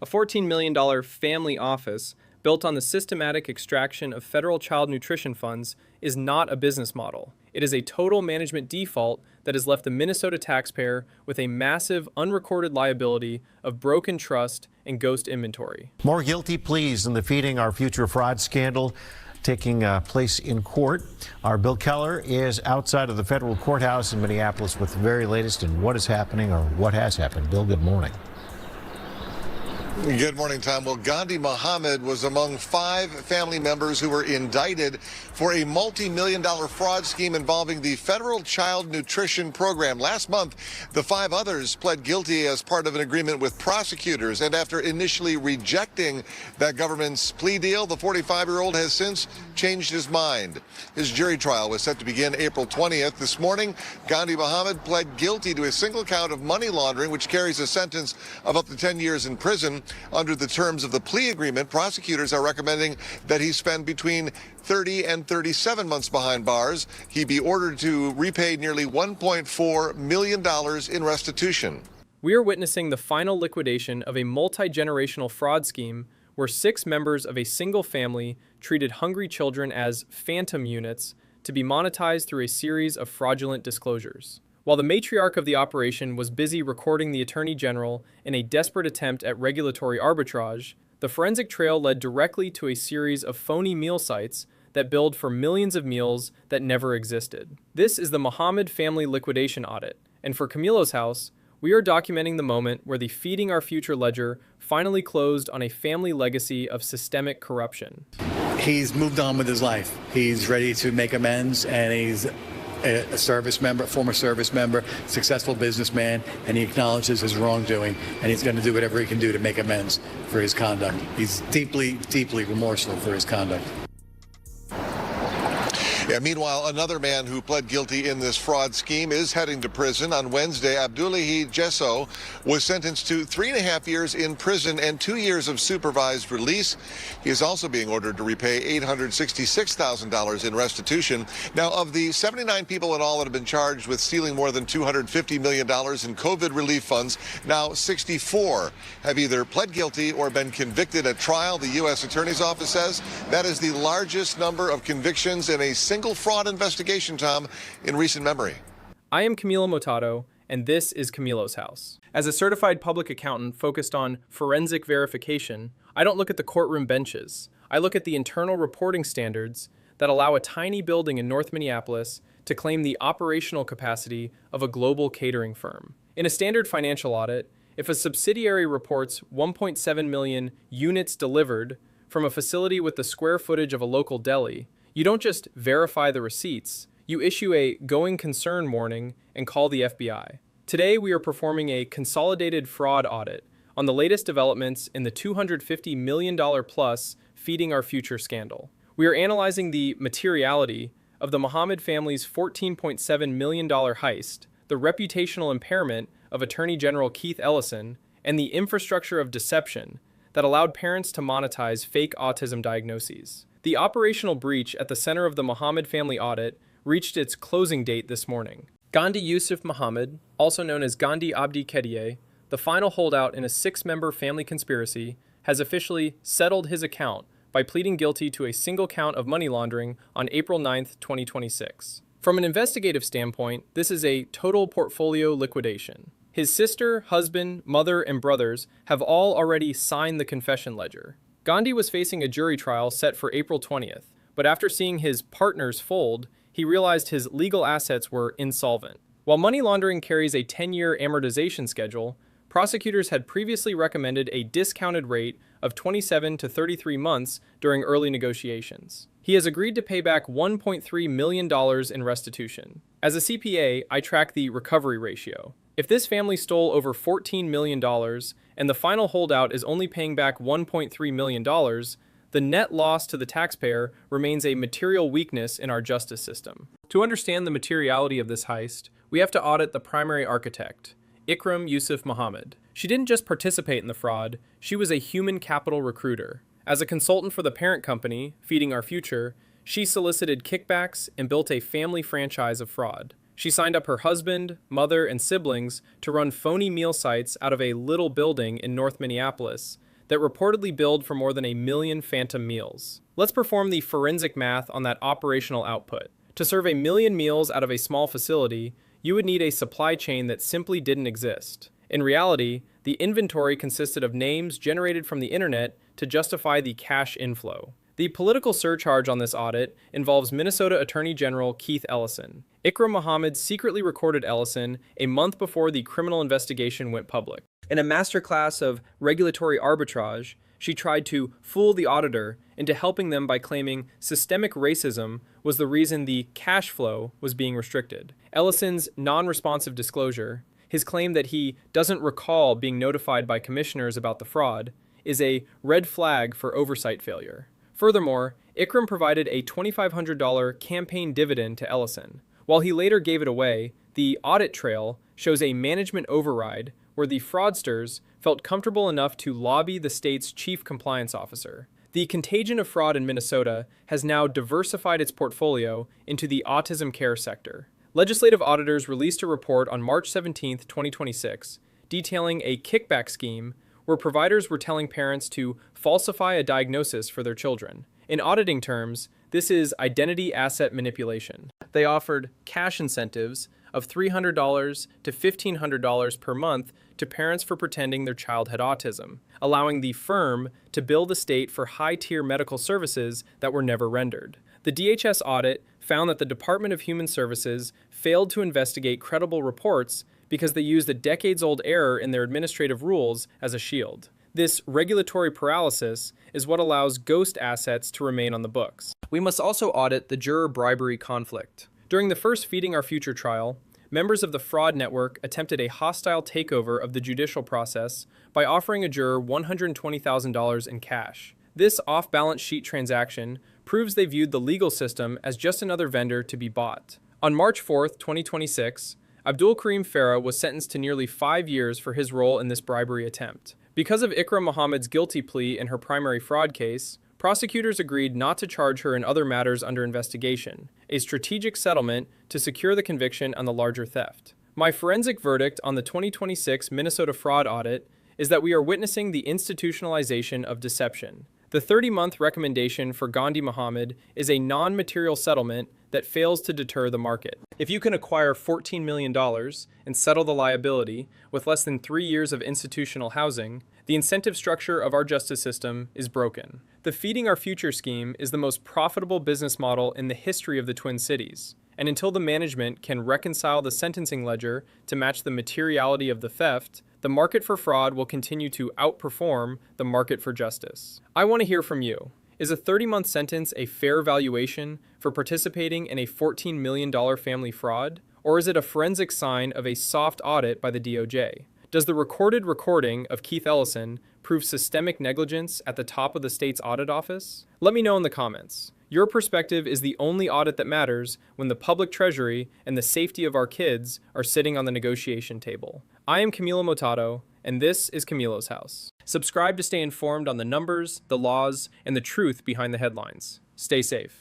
A $14 million family office built on the systematic extraction of federal child nutrition funds is not a business model. It is a total management default that has left the Minnesota taxpayer with a massive unrecorded liability of broken trust and ghost inventory. More guilty pleas in the Feeding Our Future fraud scandal taking place in court. Our Bill Keller is outside of the federal courthouse in Minneapolis with the very latest in what is happening or what has happened. Bill, good morning. Good morning, Tom. Well, Gandhi Muhammad was among 5 family members who were indicted for a multi-million-dollar fraud scheme involving the federal child nutrition program. Last month, the 5 others pled guilty as part of an agreement with prosecutors. And after initially rejecting that government's plea deal, the 45-year-old has since changed his mind. His jury trial was set to begin April 20th. This morning, Gandhi Muhammad pled guilty to a single count of money laundering, which carries a sentence of up to 10 years in prison. Under the terms of the plea agreement, prosecutors are recommending that he spend between 30 and 37 months behind bars. He be ordered to repay nearly $1.4 million in restitution. We are witnessing the final liquidation of a multi-generational fraud scheme where 6 members of a single family treated hungry children as phantom units to be monetized through a series of fraudulent disclosures. While the matriarch of the operation was busy recording the Attorney General in a desperate attempt at regulatory arbitrage, the forensic trail led directly to a series of phony meal sites that billed for millions of meals that never existed. This is the Muhammad family liquidation audit, and for Camilo's house, we are documenting the moment where the Feeding Our Future ledger finally closed on a family legacy of systemic corruption. He's moved on with his life. He's ready to make amends, and he's a service member, former service member, successful businessman, and he acknowledges his wrongdoing, and he's going to do whatever he can do to make amends for his conduct. He's deeply, deeply remorseful for his conduct. Yeah, meanwhile, another man who pled guilty in this fraud scheme is heading to prison. On Wednesday, Abdullahi Jesso was sentenced to 3.5 years in prison and 2 years of supervised release. He is also being ordered to repay $866,000 in restitution. Now, of the 79 people in all that have been charged with stealing more than $250 million in COVID relief funds, now 64 have either pled guilty or been convicted at trial. The U.S. Attorney's Office says that is the largest number of convictions in a single fraud investigation, Tom, in recent memory. I am Camilo Motado, and this is Camilo's House. As a certified public accountant focused on forensic verification, I don't look at the courtroom benches. I look at the internal reporting standards that allow a tiny building in North Minneapolis to claim the operational capacity of a global catering firm. In a standard financial audit, if a subsidiary reports 1.7 million units delivered from a facility with the square footage of a local deli, you don't just verify the receipts, you issue a going concern warning and call the FBI. Today, we are performing a consolidated fraud audit on the latest developments in the $250 million plus Feeding Our Future scandal. We are analyzing the materiality of the Muhammad family's $14.7 million heist, the reputational impairment of Attorney General Keith Ellison, and the infrastructure of deception that allowed parents to monetize fake autism diagnoses. The operational breach at the center of the Muhammad family audit reached its closing date this morning. Gandhi Yusuf Muhammad, also known as Gandhi Abdi Khedie, the final holdout in a 6-member family conspiracy, has officially settled his account by pleading guilty to a single count of money laundering on April 9, 2026. From an investigative standpoint, this is a total portfolio liquidation. His sister, husband, mother, and brothers have all already signed the confession ledger. Gandhi was facing a jury trial set for April 20th, but after seeing his partners fold, he realized his legal assets were insolvent. While money laundering carries a 10-year amortization schedule, prosecutors had previously recommended a discounted rate of 27 to 33 months during early negotiations. He has agreed to pay back $1.3 million in restitution. As a CPA, I track the recovery ratio. If this family stole over $14 million and the final holdout is only paying back $1.3 million, the net loss to the taxpayer remains a material weakness in our justice system. To understand the materiality of this heist, we have to audit the primary architect, Ikram Yusuf Muhammad. She didn't just participate in the fraud, she was a human capital recruiter. As a consultant for the parent company, Feeding Our Future, she solicited kickbacks and built a family franchise of fraud. She signed up her husband, mother, and siblings to run phony meal sites out of a little building in North Minneapolis that reportedly billed for more than 1 million phantom meals. Let's perform the forensic math on that operational output. To serve 1 million meals out of a small facility, you would need a supply chain that simply didn't exist. In reality, the inventory consisted of names generated from the internet to justify the cash inflow. The political surcharge on this audit involves Minnesota Attorney General Keith Ellison. Ikram Muhammad secretly recorded Ellison a month before the criminal investigation went public. In a masterclass of regulatory arbitrage, she tried to fool the auditor into helping them by claiming systemic racism was the reason the cash flow was being restricted. Ellison's non-responsive disclosure, his claim that he doesn't recall being notified by commissioners about the fraud, is a red flag for oversight failure. Furthermore, Ikram provided a $2,500 campaign dividend to Ellison. While he later gave it away, the audit trail shows a management override where the fraudsters felt comfortable enough to lobby the state's chief compliance officer. The contagion of fraud in Minnesota has now diversified its portfolio into the autism care sector. Legislative auditors released a report on March 17, 2026, detailing a kickback scheme where providers were telling parents to falsify a diagnosis for their children. In auditing terms, this is identity asset manipulation. They offered cash incentives of $300 to $1,500 per month to parents for pretending their child had autism, allowing the firm to bill the state for high-tier medical services that were never rendered. The DHS audit found that the Department of Human Services failed to investigate credible reports because they used a decades-old error in their administrative rules as a shield. This regulatory paralysis is what allows ghost assets to remain on the books. We must also audit the juror bribery conflict. During the first Feeding Our Future trial, members of the fraud network attempted a hostile takeover of the judicial process by offering a juror $120,000 in cash. This off-balance sheet transaction proves they viewed the legal system as just another vendor to be bought. On March 4, 2026, Abdul Karim Farah was sentenced to nearly 5 years for his role in this bribery attempt. Because of Ikram Muhammad's guilty plea in her primary fraud case, prosecutors agreed not to charge her in other matters under investigation, a strategic settlement to secure the conviction on the larger theft. My forensic verdict on the 2026 Minnesota fraud audit is that we are witnessing the institutionalization of deception. The 30-month recommendation for Gandhi Muhammad is a non-material settlement that fails to deter the market. If you can acquire $14 million and settle the liability with less than 3 years of institutional housing, the incentive structure of our justice system is broken. The Feeding Our Future scheme is the most profitable business model in the history of the Twin Cities, and until the management can reconcile the sentencing ledger to match the materiality of the theft, the market for fraud will continue to outperform the market for justice. I want to hear from you. Is a 30-month sentence a fair valuation for participating in a $14 million family fraud? Or is it a forensic sign of a soft audit by the DOJ? Does the recorded recording of Keith Ellison prove systemic negligence at the top of the state's audit office? Let me know in the comments. Your perspective is the only audit that matters when the public treasury and the safety of our kids are sitting on the negotiation table. I am Camilo Motado, and this is Camilo's House. Subscribe to stay informed on the numbers, the laws, and the truth behind the headlines. Stay safe.